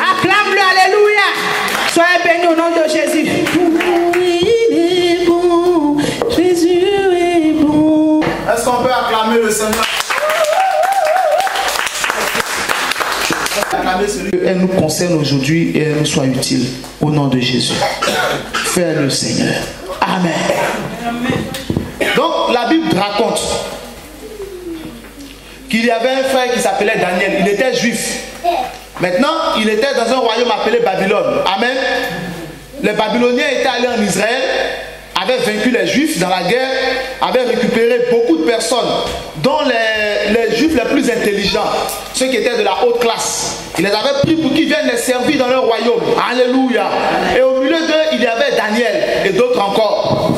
Acclame-le, alléluia. Soyez bénis au nom de Jésus. Il est bon, Jésus est bon. Est-ce qu'on peut acclamer le Seigneur? Acclamer celui Elle nous concerne aujourd'hui et elle nous soit utile. Au nom de Jésus. Fais le Seigneur. Amen. Donc la Bible raconte qu'il y avait un frère qui s'appelait Daniel. Il était juif. Maintenant, il était dans un royaume appelé Babylone. Amen. Les Babyloniens étaient allés en Israël, avaient vaincu les Juifs dans la guerre, avaient récupéré beaucoup de personnes, dont les Juifs les plus intelligents, ceux qui étaient de la haute classe. Ils les avaient pris pour qu'ils viennent les servir dans leur royaume. Alléluia. Et au milieu d'eux, il y avait Daniel et d'autres encore.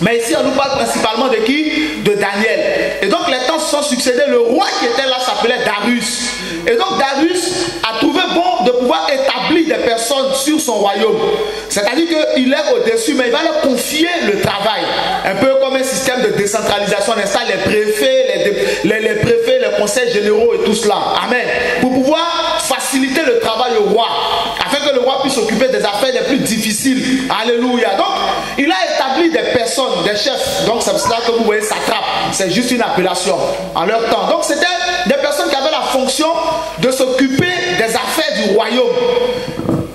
Mais ici, on nous parle principalement de qui? De Daniel. Et donc, les temps se sont succédés. Le roi qui était là s'appelait Darius. Et donc, Darius a trouvé bon de pouvoir établir des personnes sur son royaume. C'est-à-dire qu'il est au-dessus, mais il va leur confier le travail. Un peu comme un système de décentralisation. On installe les préfets, les préfets, les conseils généraux et tout cela. Amen. Pour pouvoir faciliter le travail au roi, afin que le roi puisse s'occuper des affaires les plus difficiles. Alléluia. Donc, il a établi des personnes, des chefs. Donc, c'est cela que vous voyez satrape. C'est juste une appellation en leur temps. Donc, c'était des personnes qui avaient la fonction de s'occuper des affaires du royaume.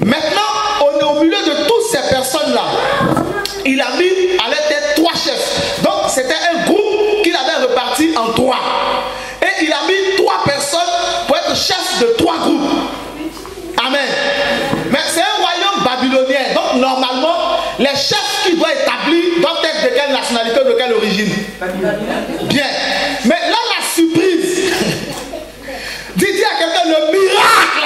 Maintenant, on est au milieu de toutes ces personnes-là. Il a mis à leur tête 3 chefs. Donc, c'était un groupe qu'il avait reparti en 3. Et il a mis 3 personnes pour être chef de 3 groupes. Amen. Mais c'est un royaume babylonien. Donc, normalement, les chefs qu'il doit établir doivent être de quelle nationalité, de quelle origine? Bien. Mais là, la surprise. Dis à quelqu'un le miracle.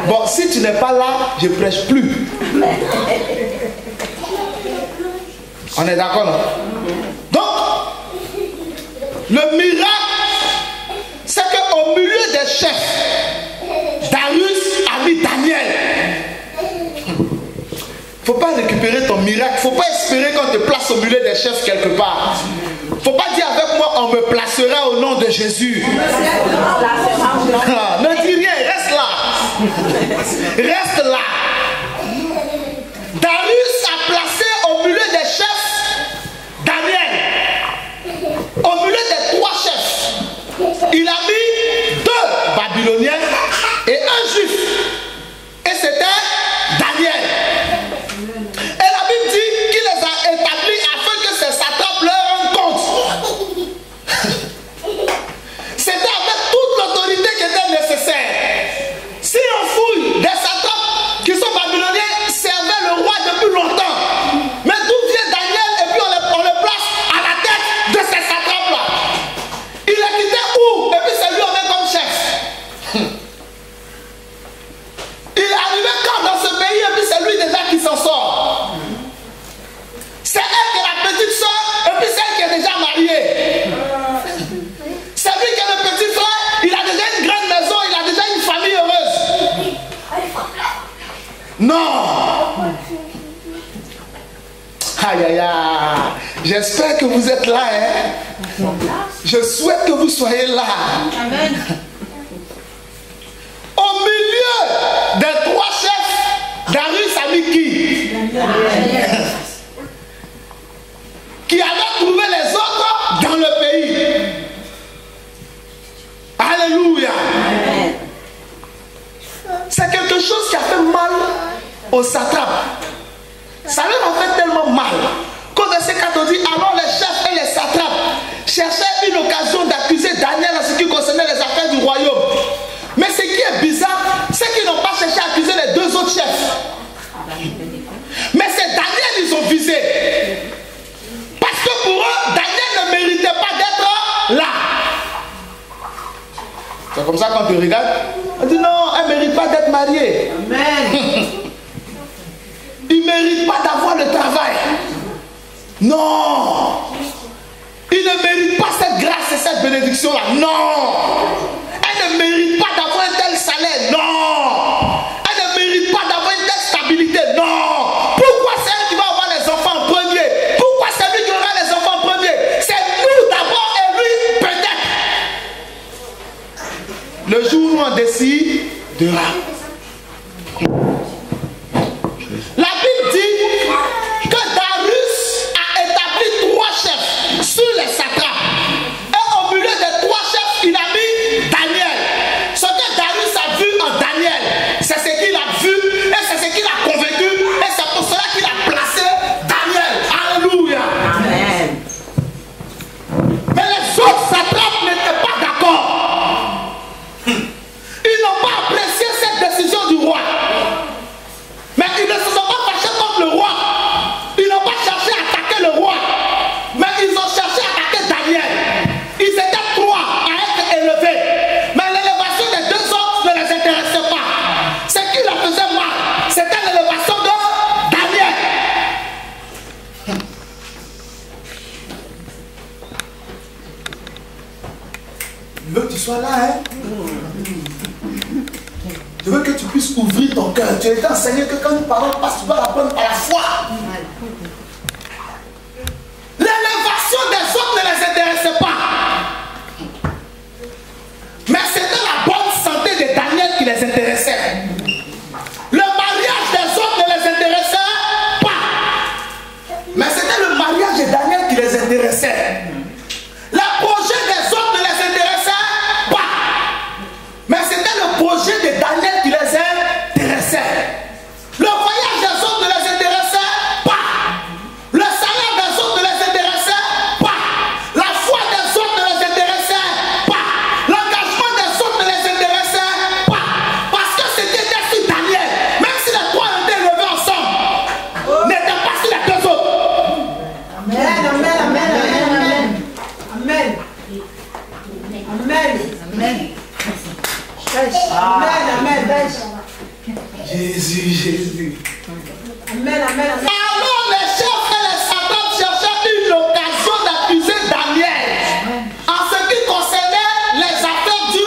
Bon, si tu n'es pas là, je ne prêche plus. On est d'accord, non? Donc, le miracle, c'est qu'au milieu des chefs, Darius a mis Daniel. Faut pas récupérer ton miracle. Faut pas espérer qu'on te place au milieu des chefs quelque part. Faut pas dire avec moi on me placera au nom de Jésus. Ah, ne dis rien, reste là. Reste là. Darius a placé au milieu des chefs Daniel. Au milieu des 3 chefs, il a mis 2 Babyloniens et un juif. Et c'était Daniel. Et la Bible dit qu'il les a établis afin que ces satrapes leur rendent compte. C'était avec toute l'autorité qui était nécessaire. Si on fouille des satrapes qui sont babyloniens, servaient le roi depuis longtemps. Mais d'où vient Daniel et puis on le place à la tête de ces satrapes-là? Il a quitté où? Et puis c'est lui on met comme chef. Il est arrivé quand dans ce pays et puis c'est lui déjà qui s'en sort. C'est elle qui est la petite soeur et puis c'est elle qui est déjà mariée. C'est lui qui est le petit frère, il a déjà une grande maison, il a déjà une famille heureuse. Non. Aïe aïe aïe. J'espère que vous êtes là. Hein? Je souhaite que vous soyez là. Amen. Au milieu des 3 chefs, Darius a mis qui? Qui avait trouvé les autres dans le pays. Alléluia. C'est quelque chose qui a fait mal aux satrapes. Ça leur a fait tellement mal qu'au verset 4 on dit alors les chefs et les satrapes cherchaient une occasion d'accuser Daniel en ce qui concernait les affaires du royaume. Mais ce qui est bizarre, c'est qu'ils n'ont pas cherché à accuser les 2 autres chefs. Mais c'est Daniel qu'ils ont visé. Parce que pour eux, Daniel ne méritait pas d'être là. C'est comme ça quand tu regardes, on dit non, elle ne mérite pas d'être mariée. Amen. Il ne mérite pas d'avoir le travail. Non. Il ne mérite pas cette grâce et cette bénédiction-là. Non. Elle ne mérite pas d'avoir un tel salaire. Non. Elle ne mérite pas d'avoir une telle stabilité. Non. Pourquoi c'est elle qui va avoir les enfants en premier? Pourquoi c'est lui qui aura les enfants en premier? C'est nous d'abord et lui peut-être. Le jour où on décidera. sois là, hein. Je veux que tu puisses ouvrir ton cœur. Tu as été enseigné que quand une parole passe, tu dois la prendre par la foi. L'élévation des autres ne les intéressait pas. Mais c'était la bonne santé de Daniel qui les intéressait. Le mariage des autres ne les intéressait pas. Mais c'était le mariage de Daniel qui les intéressait. Le projet des autres ne les intéressait pas. Mais c'était le projet de Daniel qui les intéressait. Le voyage des autres ne les intéressait pas. Le salaire des autres ne les intéressait pas. La foi des autres ne les intéressait pas. L'engagement des autres ne les intéressait pas. Parce que c'était sur Daniel. Même si les trois étaient levés ensemble, n'étaient pas sur les deux autres. Amen, amen, amen, amen, amen. Amen. Amen. Amen, amen. Jésus, Jésus. Amen, amen, amen. Alors les chefs et les satraps cherchaient une occasion d'accuser Daniel en ce qui concernait les affaires du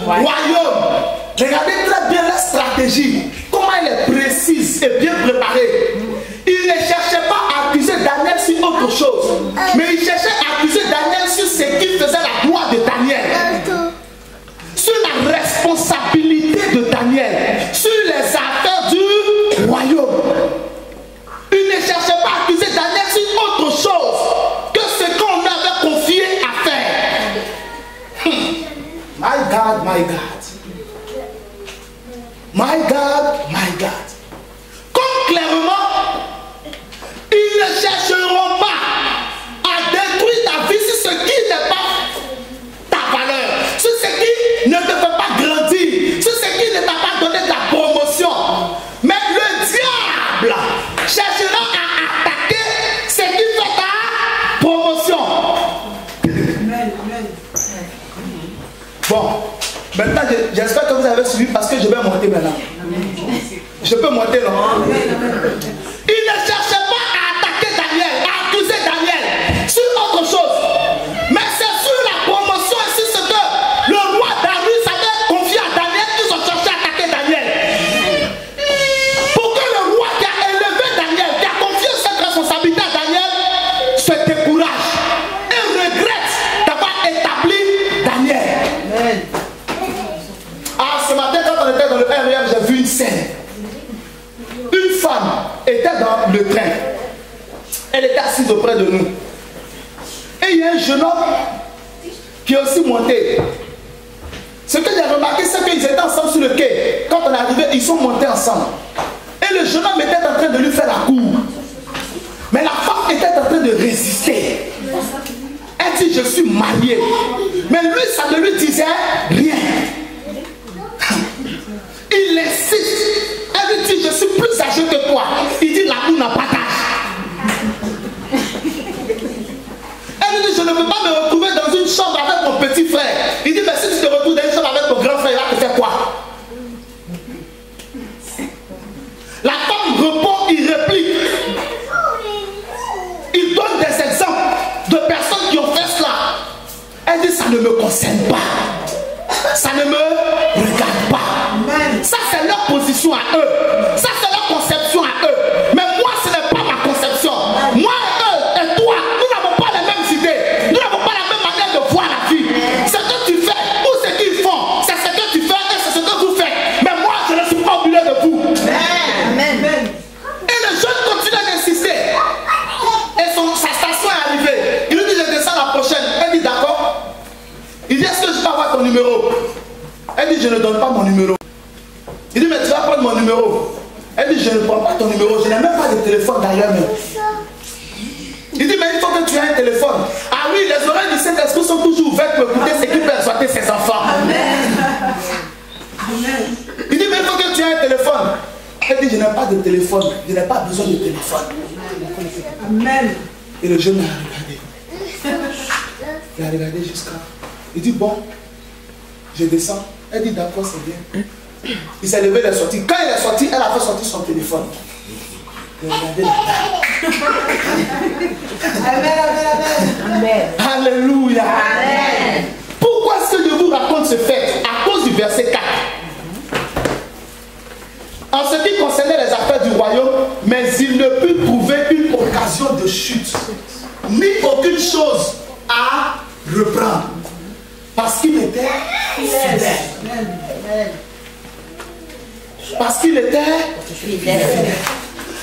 royaume. Regardez très bien la stratégie, comment elle est précise et bien préparée. Ils ne cherchaient pas à accuser Daniel sur autre chose, mais ils cherchaient à accuser Daniel sur ce qui faisait la gloire de Daniel, sur la responsabilité de Daniel, sur les affaires du royaume. Ils ne cherchaient pas à accuser Daniel sur autre chose que ce qu'on lui avait confié à faire. My God, my God. My God, my God. Comme clairement, ils ne chercheront pas à détruire ta vie sur ce qui n'est pas ta valeur, sur ce qui ne te fait pas grandir, sur ce qui ne t'a pas donné ta promotion. Mais le diable cherchera à attaquer ce qui fait ta promotion. Bon, maintenant j'espère que vous avez suivi parce que je vais monter maintenant. Je peux monter, non? Il ne cherchait pas à attaquer Daniel, à accuser Daniel sur autre chose. Mais c'est sur la promotion et sur ce que le roi Darius avait confié à Daniel qu'ils ont cherché à attaquer Daniel. Pour que le roi qui a élevé Daniel, qui a confié cette responsabilité à Daniel, se décourage et regrette d'avoir établi Daniel. Ah, ce matin, quand on était dans le REM, j'ai vu une scène. Une femme était dans le train. Elle était assise auprès de nous. Et il y a un jeune homme qui est aussi monté. Ce que j'ai remarqué, c'est qu'ils étaient ensemble sur le quai. Quand on est arrivé, ils sont montés ensemble. Et le jeune homme était en train de lui faire la cour. Mais la femme était en train de résister. Elle dit, je suis mariée. Mais lui, ça ne lui disait rien. Il insiste. Elle lui dit, je suis plus âgé que toi. Il dit, l'amour n'a pas d'âge. Elle lui dit, je ne peux pas me retrouver dans une chambre avec mon petit frère. Il dit, mais si tu te retrouves dans une chambre avec ton grand frère, il va te faire quoi? La femme répond, il réplique. Il donne des exemples de personnes qui ont fait cela. Elle dit, ça ne me concerne pas. Ça ne me regarde pas. Ça, c'est leur position à eux. Ça, c'est leur conception à eux. Mais moi, ce n'est pas ma conception. Moi, eux et toi, nous n'avons pas les mêmes idées. Nous n'avons pas la même manière de voir la vie. Ce que tu fais ou ce qu'ils font, c'est ce que tu fais et c'est ce que vous faites. Mais moi, je ne suis pas au milieu de vous. Amen. Et le jeune continue d'insister. Et sa station est arrivée. Il lui dit, je descends la prochaine. Elle dit, d'accord. Il dit, est-ce que je peux avoir ton numéro? Elle dit, je ne donne pas mon numéro. Il dit, mais tu vas prendre mon numéro. Elle dit, je ne prends pas ton numéro. Je n'ai même pas de téléphone d'ailleurs même. Il dit, mais il faut que tu aies un téléphone. Ah oui, les oreilles du Saint-Esprit sont toujours ouvertes pour écouter ce qui peut exhorter ses enfants. Amen. Il dit, mais il faut que tu aies un téléphone. Elle dit, je n'ai pas de téléphone. Je n'ai pas besoin de téléphone. Amen. Et le jeune a regardé. Il a regardé jusqu'à... Il dit, bon, je descends. Elle dit, d'accord, c'est bien. Il s'est levé, il est sorti. Quand il est sorti, elle a fait sortir son téléphone. Il a regardé la dame. Amen, amen, amen. Alléluia. Amen. Pourquoi est-ce que je vous raconte ce fait à cause du verset 4. En ce qui concernait les affaires du royaume, mais il ne put trouver une occasion de chute, ni aucune chose à reprendre. Parce qu'il était fidèle. Parce qu'il était fidèle.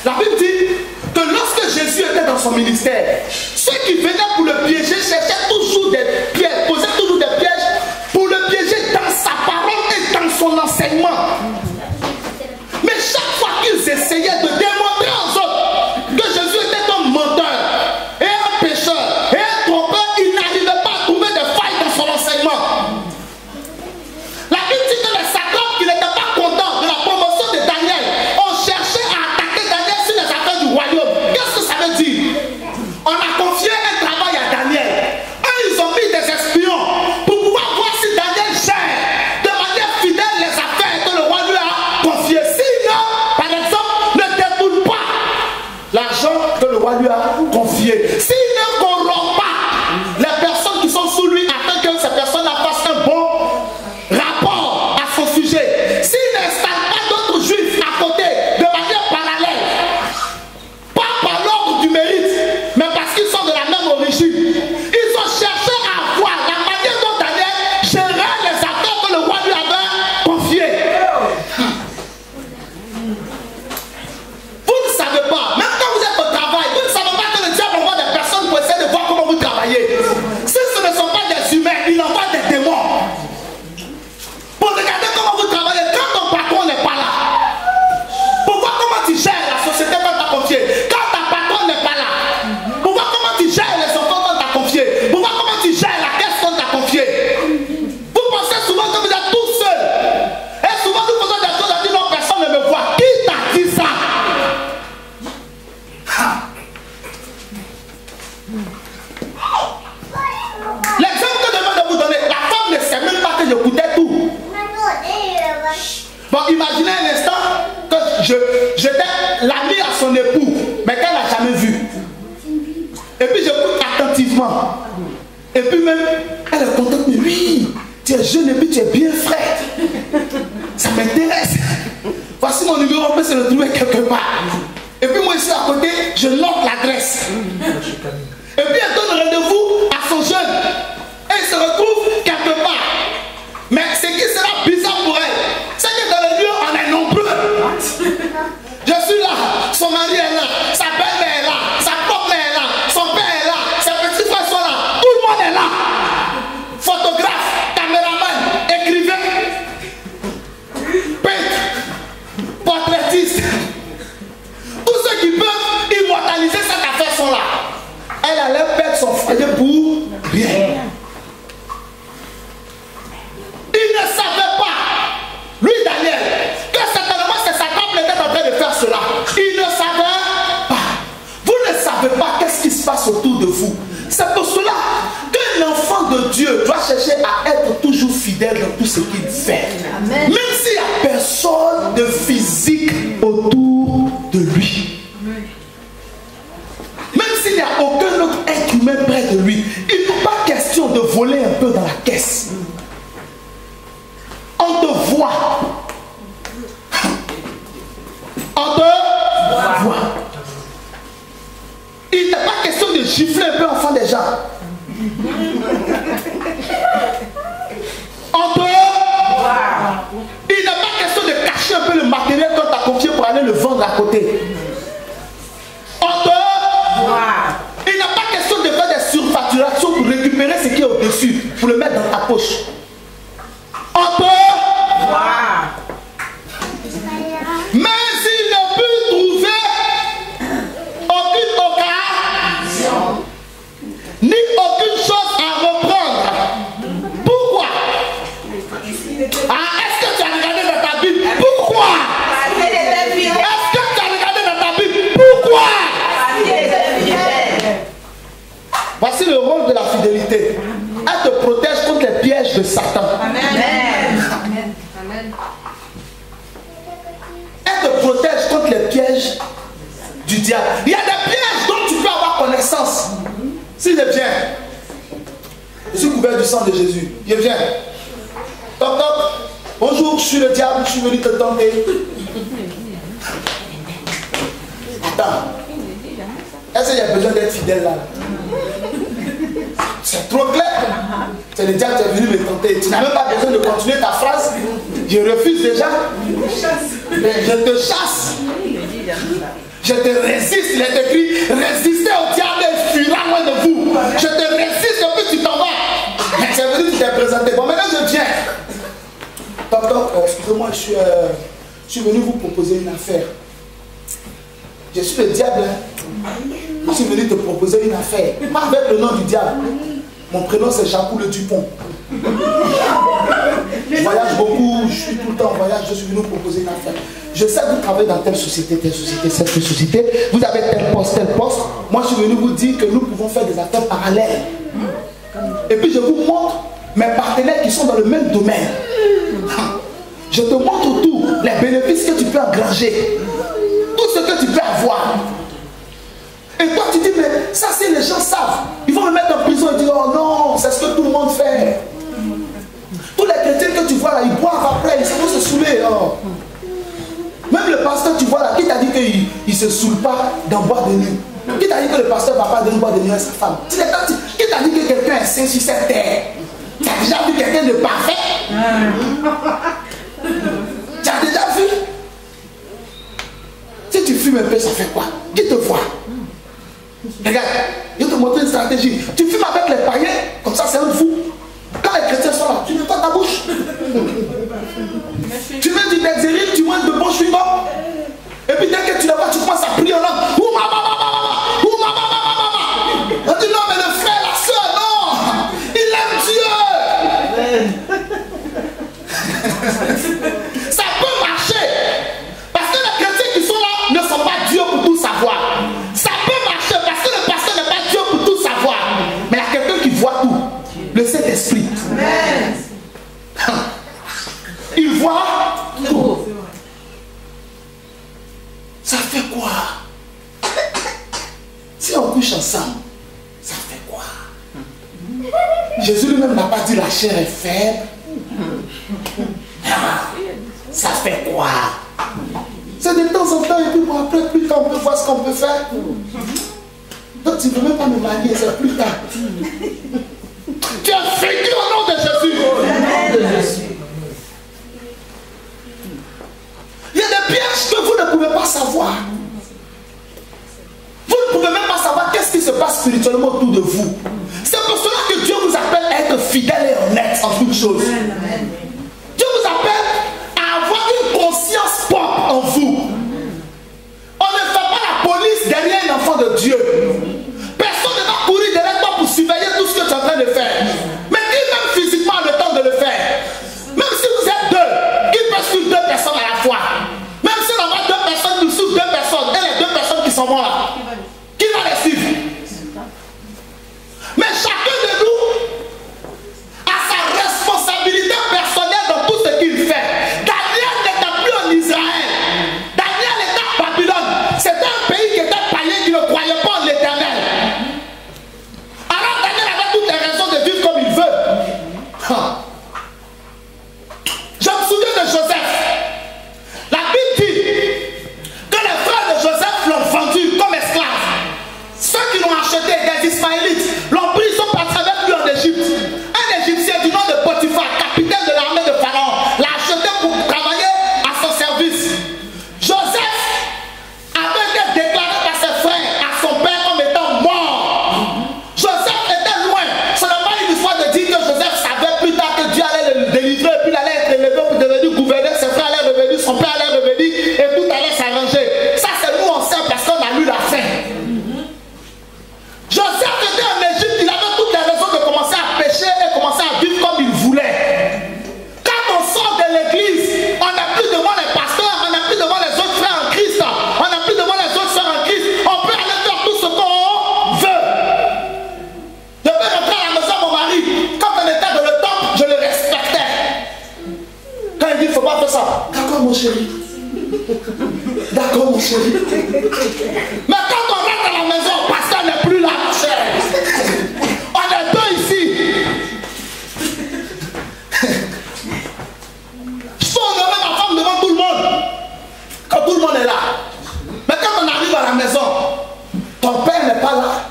La Bible dit que lorsque Jésus était dans son ministère, ceux qui venaient pour le piéger cherchaient toujours des pièges, posaient toujours des pièges pour le piéger dans sa parole et dans son enseignement. Mais chaque fois qu'ils essayaient de démontrer aux autres que Jésus était un menteur et un pécheur et un trompeur, ils n'arrivaient pas à trouver de failles dans son enseignement. La Bible dit que les satraps qui n'étaient pas contents de la promotion de Daniel ont cherché à attaquer Daniel sur les affaires du royaume. Qu'est-ce que ça veut dire? On a confié un travail à Daniel. Eux, ils ont mis des espions pour pouvoir voir si Daniel gère de manière fidèle les affaires que le roi lui a confiées. Sinon, par exemple, ne détourne pas l'argent que le roi lui a confié. S'il ne corrompt pas les personnes qui sont sous lui afin que ces personnes-là fassent un bon rapport à son sujet. S'il n'installe pas d'autres juifs à côté de manière parallèle, pas par l'ordre du mérite, mais parce qu'ils sont de la même origine, ils ont cherché à voir la manière dont Daniel gérait les affaires que le roi lui avait confiées. Vous ne savez pas, même quand vous êtes au travail, vous ne savez pas que le diable envoie des personnes pour essayer de voir comment vous travaillez. Si ce ne sont pas des humains, il envoie des démons pour regarder comment vous travaillez quand ton patron n'est pas là, pour voir comment tu gères la société qu'on t'a confiée quand ta patronne n'est pas là, pour voir comment tu gères les enfants qu'on t'a confiés, pour voir comment tu gères la caisse qu'on t'a confiée. Vous pensez souvent que vous êtes tout seul, et souvent nous faisons des choses à dire non, personne ne me voit. Qui t'a dit ça? L'exemple que je viens de vous donner, la femme ne sait même pas que j'écoutais tout. Bon, imaginez un instant que j'étais l'ami à son époux, mais qu'elle n'a jamais vu. Et puis j'écoute attentivement. Et puis même, elle est contente, mais oui, tu es jeune et puis tu es bien frais. Ça m'intéresse. Voici mon numéro, on peut se retrouver quelque part. Et puis moi ici à côté, je note l'adresse. Et puis elle donne rendez-vous à son jeune. Et il se retrouve quelque part. Mais ce qui sera bizarre pour elle, c'est que dans le lieu, on est nombreux. Je suis là, son mari est là, sa belle-mère est là, sa propre est là, son père est là, ses petits frères sont là, tout le monde est là. Photographe, caméraman, écrivain, peintre, portraitiste. Tous ceux qui peuvent immortaliser cette affaire sont là. Elle allait perdre son foyer pour rien. Il ne savait pas, lui Daniel, que certainement c'est Satan qui était en train de faire cela. Il ne savait pas. Vous ne savez pas qu'est-ce qui se passe autour de vous. C'est pour cela qu'un enfant de Dieu doit chercher à être toujours fidèle dans tout ce qu'il fait. Amen. Même s'il n'y a personne de physique autour de lui. Même s'il n'y a aucun autre être humain près de lui, il n'est pas question de voler un peu dans la caisse. On te voit. On te voit. Il n'est pas question de gifler un peu enfant des gens. On te voit. Il n'est pas question de cacher un peu le matériel qu'on t'a confié pour aller le vendre à côté. On te voit. Il n'est pas question de faire des surfacturations pour récupérer ce qui est au-dessus, pour le mettre dans ta poche. On te voit. Mais il ne peut trouver aucune occasion, ni aucune chose à reprendre. Pourquoi? Est-ce que tu as regardé dans ta Bible? Pourquoi? Est-ce que tu as regardé dans ta Bible? Pourquoi? Voici le rôle de la fidélité. Elle te protège contre les pièges de Satan. Amen. Amen. Amen. Elle te protège contre les pièges du diable. Il y a des pièges dont tu peux avoir connaissance. Si je viens, je suis couvert du sang de Jésus. Je viens. Toc toc. Bonjour, je suis le diable, je suis venu te tenter. Attends. Est-ce qu'il y a besoin d'être fidèle là? C'est trop clair. C'est le diable qui est venu me tenter. Tu n'as même pas besoin de continuer ta phrase. Je refuse déjà. Mais je te chasse. Je te résiste. Il est écrit, résistez au diable et il fuira loin de vous. Je te résiste et puis tu t'en vas. Mais c'est venu, tu t'es présenté. Bon, maintenant je viens. Toc toc, excusez-moi, je suis venu vous proposer une affaire. Je suis le diable. Je suis venu te proposer une affaire. Pas avec le nom du diable. Mon prénom c'est Jacou le Dupont. Je voyage beaucoup, je suis tout le temps en voyage, je suis venu vous proposer une affaire. Je sais que vous travaillez dans telle société, cette société. Vous avez tel poste. Moi je suis venu vous dire que nous pouvons faire des affaires parallèles. Et puis je vous montre mes partenaires qui sont dans le même domaine. Je te montre tout, les bénéfices que tu peux engranger. Tout ce que tu peux avoir. Et toi tu dis, mais ça c'est les gens savent. Ils vont me mettre en prison et dire, oh non, c'est ce que tout le monde fait. Tous les chrétiens que tu vois là, ils boivent après, ils vont se saouler. Oh. Même le pasteur tu vois là, qui t'a dit qu'il ne se saoule pas d'en boire de nuit? Qui t'a dit que le pasteur ne va pas boire de nuit à sa femme? Qui t'a dit que quelqu'un est saint sur cette terre? Tu as déjà vu quelqu'un de parfait? Tu as déjà vu? Si tu fumes un peu, ça fait quoi? Qui te voit? Regarde, je vais te montrer une stratégie. Tu fumes avec les païens, comme ça c'est un fou. Quand les chrétiens sont là, tu ne pas ta bouche. Tu mets du dexérine, tu manges de bons chewing-gums. Et puis dès que tu le vois, tu commences à prier en langue. On dit non, mais le frère, la soeur, non. Il aime Dieu. Ça peut marcher. Parce que les chrétiens qui sont là ne sont pas Dieu pour tout savoir. Ça peut marcher parce que le pasteur n'est pas Dieu pour tout savoir. Mais il y a quelqu'un qui voit tout. Le Saint-Esprit. Il voit tout. Ça fait quoi? Si on couche ensemble, ça fait quoi? Jésus lui-même n'a pas dit la chair est faible. Ça fait quoi? C'est de temps en temps et puis bon, après, plus tard, on peut voir ce qu'on peut faire. Donc tu ne veux même pas me marier, c'est plus tard. Tu as vaincu au nom de Jésus. Il y a des pièges que vous ne pouvez pas savoir. Vous ne pouvez même pas savoir qu'est-ce qui se passe spirituellement autour de vous. C'est pour cela que Dieu vous appelle à être fidèle et honnête en toutes choses. Dieu vous appelle à avoir une conscience propre en vous. On ne fait pas la police derrière un enfant de Dieu. Personne ne va courir derrière toi pour surveiller tout ce que tu es en train de faire. Mais qui même physiquement a le temps de le faire? Même si vous êtes deux, qui peut suivre deux personnes à la fois? Même si on a deux personnes qui suivent deux personnes, et les deux personnes qui sont mortes là, qui va les suivre? Mais chacun de nous a sa responsabilité personnelle dans tout ce qu'il fait. Daniel n'était plus en Israël. Daniel était à Babylone. C'était un pays qui était païen, qui ne croyait pas en l'Éternel. Alors Daniel avait toutes les raisons de vivre comme il veut. Je me souviens de Joseph. La Bible dit que les frères de Joseph l'ont vendu comme esclave. père n'est pas là.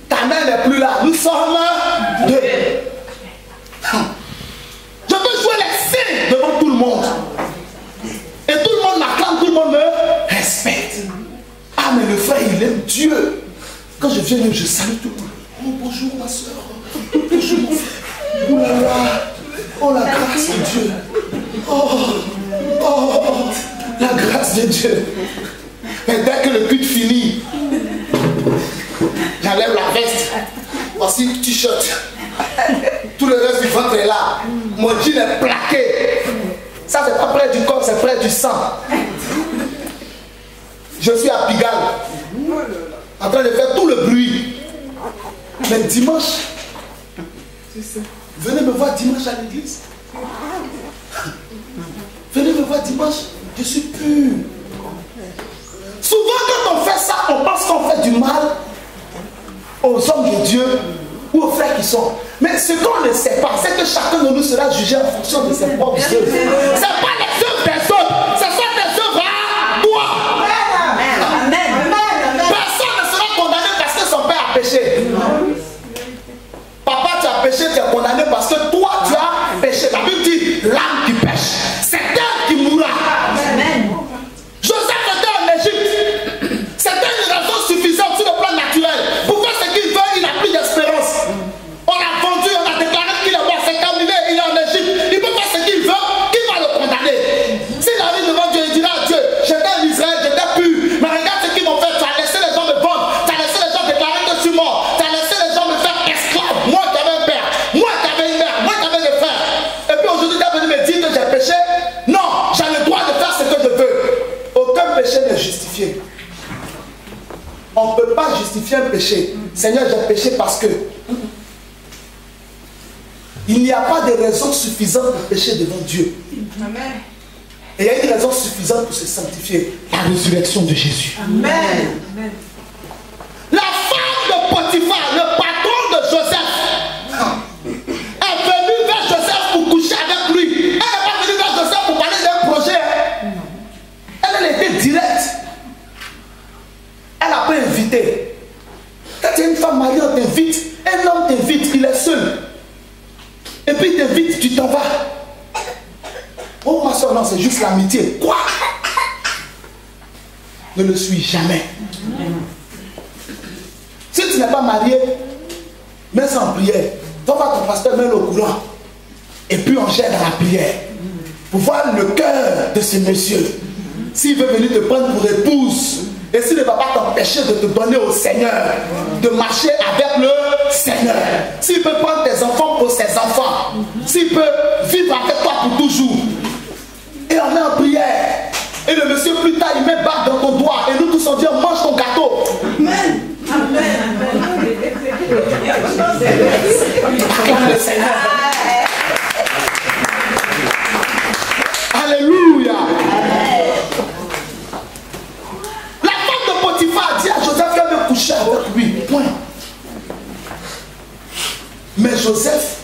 Ta mère n'est plus là. Nous sommes deux. Je peux jouer les signes devant tout le monde. Et tout le monde m'acclame, tout le monde me respecte. Ah, mais le frère, il aime Dieu. Quand je viens, je salue tout le monde. Oh, bonjour ma soeur. Bonjour mon frère. Oh là là. Oh, la grâce de Dieu. Oh, la grâce de Dieu. Mais dès que le culte finit, j'enlève la veste. Voici le t-shirt. Tout le reste du ventre est là. Mon jean est plaqué. Ça, c'est pas près du corps, c'est près du sang. Je suis à Pigalle, en train de faire tout le bruit. Mais dimanche, venez me voir dimanche à l'église. Venez me voir dimanche, je suis pur. Souvent quand on fait ça, on pense qu'on fait du mal aux hommes de Dieu ou aux frères qui sont. Mais ce qu'on ne sait pas, c'est que chacun de nous sera jugé en fonction de ses propres œuvres. Ce n'est pas les œuvres des autres, ce sont tes œuvres à toi. Amen. Personne ne sera condamné parce que son père a péché. Papa, tu as péché, tu es condamné parce que toi, tu as péché. La Bible dit, l'âme qui pêche, c'est elle qui mourra. Amen. Joseph était en Égypte. C'était une raison suffisante sur le plan naturel. Pour faire ce qu'il veut, il n'a plus d'espérance. On l'a vendu, on a déclaré qu'il est mort, c'est terminé, il est en Égypte. Il peut faire ce qu'il veut, qui va le condamner? S'il arrive devant Dieu, il dira à Dieu, j'étais en Israël, j'étais pur. Mais regarde ce qu'ils m'ont fait, tu as laissé les gens me vendre, tu as laissé les gens déclarer que je suis mort, tu as laissé les gens me faire esclave. Moi qui avais un père, moi qui avais une mère, moi qui avais des frères. Et puis aujourd'hui, tu es venu me dire que j'ai péché. Non, j'ai le droit de faire ce que je veux. Aucun péché n'est justifié. On ne peut pas justifier un péché. Seigneur, j'ai péché parce que. Il n'y a pas de raison suffisante pour pécher devant Dieu. Amen. Et il y a une raison suffisante pour se sanctifier. La résurrection de Jésus. Amen. La femme de Potiphar, le patron de Joseph, est venue vers Joseph pour coucher avec lui. Elle n'est pas venue vers Joseph pour parler d'un projet. Elle était directe. Elle n'a pas invité. Quand tu es une femme mariée, on t'invite. Un homme t'invite, il est seul. Et puis il t'invite, tu t'en vas. Oh ma soeur, non, c'est juste l'amitié. Quoi? Ne le suis jamais. Si tu n'es pas marié, mets-le en prière. Va voir ton pasteur, mets-le au courant. Et puis on gère dans la prière. Pour voir le cœur de ce monsieur. S'il veut venir te prendre pour épouse, et s'il ne va pas t'empêcher de te donner au Seigneur, de marcher avec le Seigneur, s'il peut prendre tes enfants pour ses enfants, s'il peut vivre avec toi pour toujours, et on met en prière, et le monsieur plus tard il met bague dans ton doigt, et nous tous on dit mange ton gâteau. Amen. Acclame le Seigneur. Alléluia. Dit à Joseph qu'elle veut coucher avec lui. Point. Mais Joseph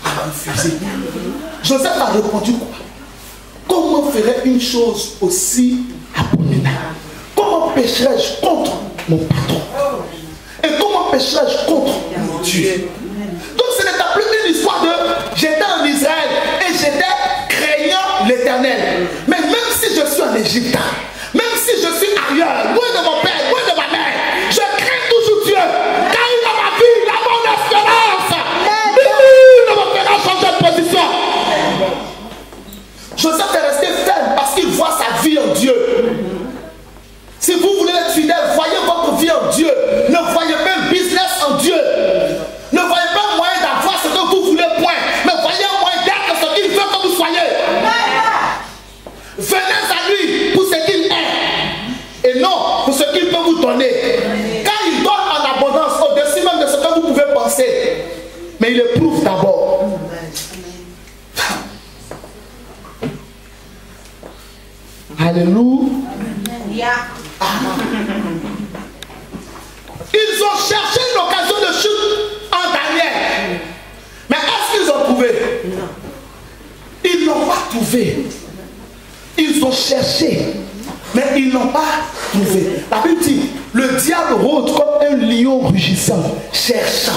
a refusé. Joseph a répondu quoi? Comment ferais une chose aussi abominable? Comment pécherais-je contre mon patron? Et comment pécherais-je contre mon Dieu? Donc ce n'est plus une histoire de j'étais en Israël et j'étais craignant l'Éternel. Mais même si je suis en Égypte, même si je suis ailleurs, loin de mon père, loin de ma mère, je crains toujours Dieu. Car il a ma vie, il a mon espérance. Il ne me fera changer de position. Joseph est resté ferme parce qu'il voit sa vie en Dieu. Si vous voulez être fidèle, voyez votre vie en Dieu. Ne voyez pas un business en Dieu. Ne voyez pas un moyen d'avoir ce que vous voulez, point. Mais voyez un moyen d'être ce qu'il veut que vous soyez. Venez à lui pour ce qu'il est et non pour ce qu'il peut vous donner. Car il donne en abondance au-dessus même de ce que vous pouvez penser. Mais il éprouve d'abord. Alléluia. Ils ont cherché une occasion de chute en Daniel. Mais est-ce qu'ils ont trouvé? Ils n'ont pas trouvé. Ils ont cherché, mais ils n'ont pas trouvé. La Bible dit, le diable rôde comme lion rugissant, cherchant.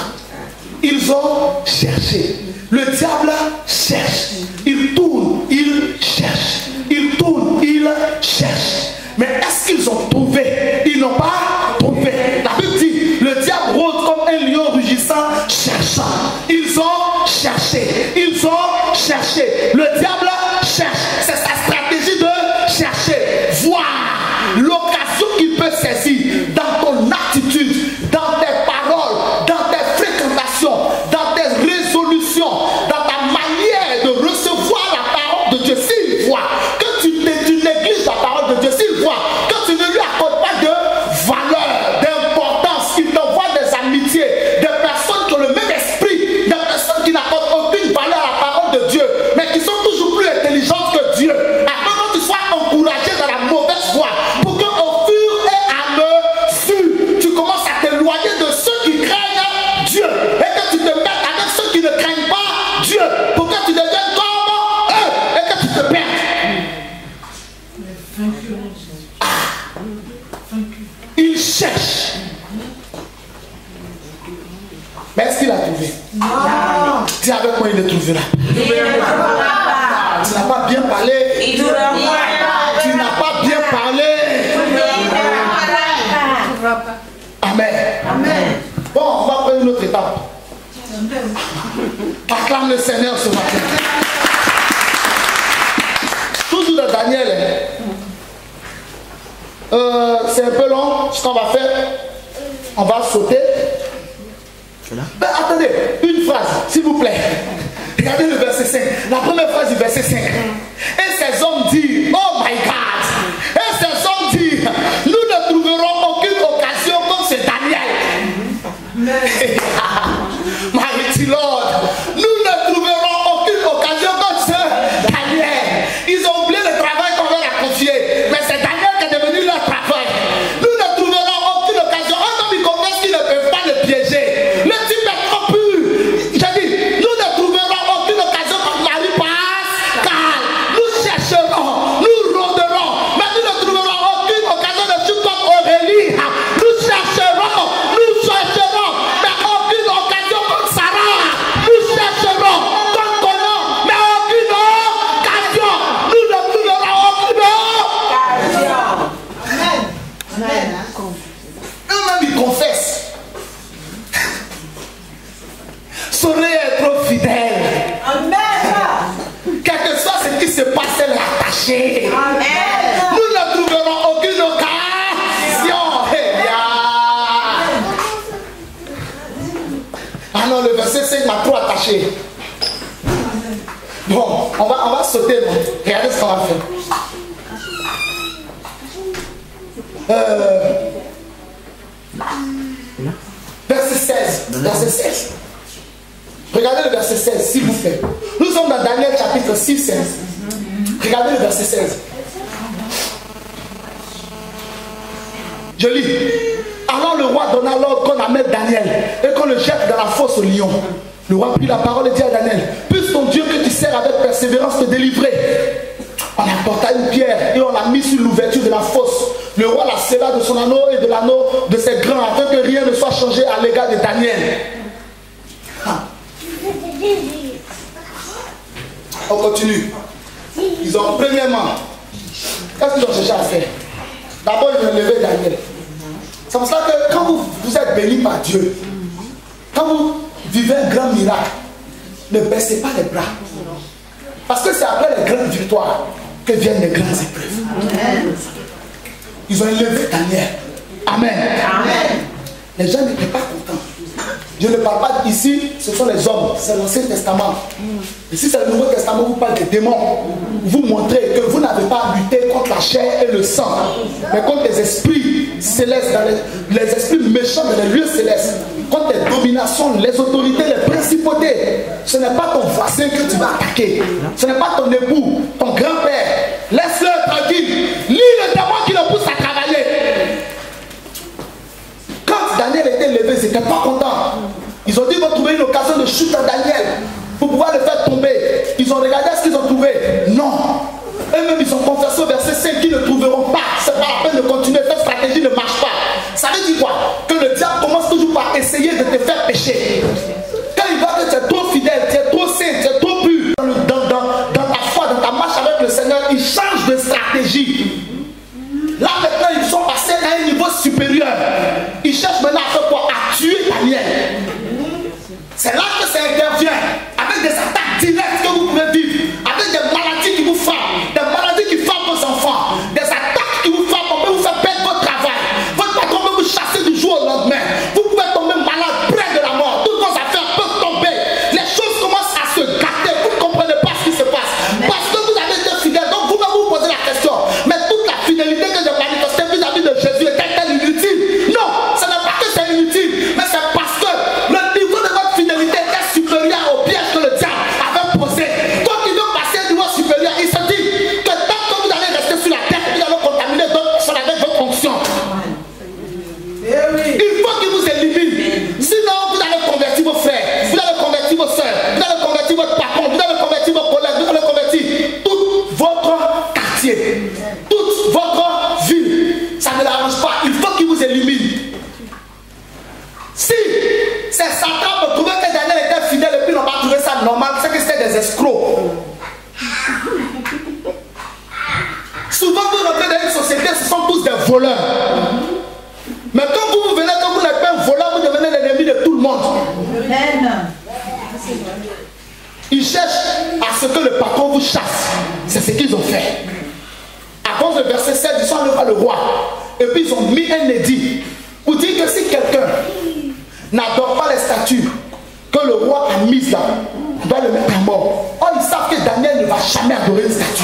Ils ont cherché. Le diable cherche. Il tourne, il cherche. Il tourne, il cherche. Mais est-ce qu'ils ont trouvé? Ils n'ont pas trouvé. La Bible dit, le diable rôde comme un lion rugissant, cherchant. Ils ont cherché. Ils ont cherché. Le diable cherche. C'est sa stratégie de chercher. Voir l'occasion qu'il peut saisir dans ton attitude, dans tes paroles, dans tes fréquentations, dans tes résolutions, dans ta manière de recevoir la parole de Dieu. S'il voit que tu négliges la parole de Dieu, s'il voit que tu ne lui accordes pas de valeur, d'importance, il t'envoie des amitiés, des personnes qui ont le même esprit, des personnes qui n'accordent aucune valeur à la parole de Dieu, mais qui sont toujours plus intelligentes que Dieu. Après que tu sois encouragé dans la mauvaise voie, pour qu'au fur et à mesure, tu commences à t'éloigner de ceux qui craignent Dieu, et que tu te mettes avec ceux qui ne craignent pas Dieu, pour que tu deviennes comme eux, et que tu te perdes. Il cherche. Mais est-ce qu'il a trouvé? Non. Dis avec moi, il le trouvera. Tu n'as pas bien parlé. Tu n'as pas bien parlé. Amen. Amen. Bon, on va prendre une autre étape. Acclame le Seigneur ce matin. Toujours de Daniel. C'est un peu long. Ce qu'on va faire, on va sauter. Ben, attendez, une phrase, s'il vous plaît. Regardez le verset 5. La première phrase du verset 5. Et ces hommes disent, oh my God. Et ces hommes disent, nous ne trouverons aucune occasion comme c'est Daniel. Mighty Lord. Nous ne trouverons aucune occasion comme c'est Daniel. Ils ont oublié le travail qu'on leur a confié. Mais c'est Daniel qui est devenu leur travail. Nous ne trouverons aucune occasion. Un homme, il confesse qu'ils ne peuvent pas le piéger. Le type est trop pur. J'ai dit, nous ne trouverons aucune occasion quand Marie passe, car nous chercherons, nous rôderons, mais nous ne trouverons aucune occasion de chute comme Aurélie. Nous chercherons, mais aucune occasion comme Sarah. Nous chercherons comme Conan, mais aucune occasion. Nous ne trouverons aucune occasion. Amen. Eux-mêmes, ils confessent. Soleil est trop fidèle. Amen. Quel que soit ce qui se passe, elle est attachée. Amen. Nous ne trouverons aucune occasion. Eh bien. Ah non, le verset 5 m'a trop attaché. Bon, on va sauter. Regardez ce qu'on va faire. Verset 16. Verset 16. Regardez le verset 16, s'il vous plaît. Nous sommes dans Daniel chapitre 6, 16. Regardez le verset 16. Je lis. Alors le roi donna l'ordre qu'on amène Daniel et qu'on le jette dans la fosse au lion. Le roi prit la parole et dit à Daniel, puisse ton Dieu que tu sers avec persévérance te délivrer. On apporta une pierre et on l'a mis sur l'ouverture de la fosse. Le roi la scella de son anneau et de l'anneau de ses grains afin que rien ne soit changé à l'égard de Daniel. On continue. Ils ont, premièrement, qu'est-ce qu'ils ont cherché à faire? D'abord, ils ont levé Daniel. C'est pour ça que quand vous êtes béni par Dieu, quand vous vivez un grand miracle, ne baissez pas les bras. Parce que c'est après les grandes victoires que viennent les grandes épreuves. Amen. Ils ont élevé Daniel. Amen. Amen. Les gens n'étaient pas contents. Je ne parle pas ici, ce sont les hommes, c'est l'Ancien Testament. Et si c'est le Nouveau Testament, vous parlez des démons. Vous montrez que vous n'avez pas à lutter contre la chair et le sang, mais contre les esprits célestes, dans les esprits méchants dans les lieux célestes, contre les dominations, les autorités, les principautés. Ce n'est pas ton voisin que tu vas attaquer. Ce n'est pas ton époux, ton grand-père. Laisse-le tranquille. Lis le démon qui le pousse à travailler. Quand Daniel était levé, ils n'étaient pas contents. Ils ont dit, ils vont trouver une occasion de chute à Daniel pour pouvoir le faire tomber. Ils ont regardé ce qu'ils ont trouvé. Non. Eux-mêmes, ils ont confessé au verset 5 qu'ils ne trouveront pas. C'est pas la peine de continuer. Cette stratégie ne marche pas. Ça veut dire quoi? Que le diable commence toujours toujours va essayer de te faire pécher. Quand il voit que tu es trop fidèle, tu es trop saint, tu es trop pur dans ta foi, dans ta marche avec le Seigneur, il change de stratégie. Là maintenant, ils sont passés à un niveau supérieur. Ils cherchent maintenant à faire quoi? À tuer Daniel. C'est là que ça intervient, avec des attaques directes que vous pouvez vivre, avec des maladies qui vous frappent, des maladies qui frappent vos enfants, des attaques qui vous frappent, on peut vous faire perdre votre travail, votre patron peut vous chasser du jour au lendemain, vous pouvez tomber malade près de la mort, toutes vos affaires peuvent tomber, les choses commencent à se gâter, vous ne comprenez pas ce qui se passe, parce que vous avez été fidèle, donc vous vous posez la question, mais toute la fidélité que j'ai manifestée vis-à-vis de Jésus est-elle inutile? Non, ce n'est pas que c'est inutile, mais c'est parce que le niveau de votre fidélité est supérieur au piège que le diable avait posé. Quand il veut passer au niveau supérieur, il se dit que tant que vous allez rester sur la terre, vous allez contaminer d'autres personnes avec votre fonction. Il faut qu'il vous élimine. Sinon, vous allez convertir vos frères, vous allez convertir vos soeurs, vous allez convertir votre patron, vous allez convertir vos collègues, vous allez convertir tout votre quartier, toute votre ville. Ça ne l'arrange pas. Il faut qu'il vous élimine. Si c'est Satan pour trouver que Daniel était fidèle et puis n'ont pas trouvé ça normal, c'est que c'était des escrocs. Souvent vous rentrez dans une société, ce sont tous des voleurs. Mais quand vous venez, quand vous n'êtes pas un voleur, vous devenez l'ennemi de tout le monde. Ils cherchent à ce que le patron vous chasse. C'est ce qu'ils ont fait. À cause du verset 7, ils sont allés voir le roi. Et puis ils ont mis un édit pour dire que si quelqu'un n'adore pas les statues que le roi a mises là, on doit le mettre à mort. Or, ils savent que Daniel ne va jamais adorer une statue.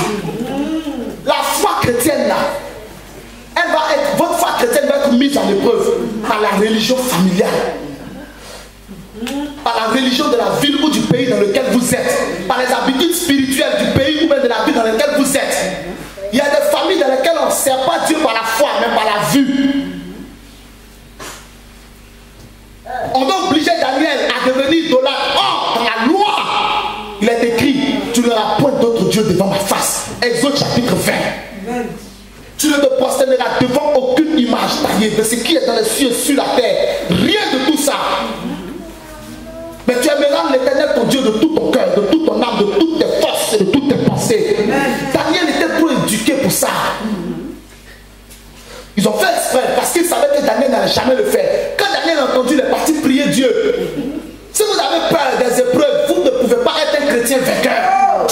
La foi chrétienne là, votre foi chrétienne va être mise en épreuve par la religion familiale, par la religion de la ville ou du pays dans lequel vous êtes, par les habitudes spirituelles du pays ou même de la ville dans laquelle vous êtes. Il y a des familles dans lesquelles on ne sert pas Dieu par la foi, mais par la vue. On va obliger Daniel à devenir idolâtre. Or, dans la loi, il est écrit, tu n'auras point d'autre Dieu devant ma face. Exode chapitre 20. Tu ne te prosterneras devant aucune image taillée de ce qui est dans les cieux et sur la terre. Rien de tout ça. Mais tu aimeras l'Éternel ton Dieu de tout ton cœur, de toute ton âme, de toutes tes forces et de toutes tes pensées. Daniel était trop éduqué pour ça. Ils ont fait exprès parce qu'ils savaient que Daniel n'allait jamais le faire. Quand Daniel a entendu les partis prier Dieu, si vous avez peur des épreuves, vous ne pouvez pas être un chrétien vainqueur.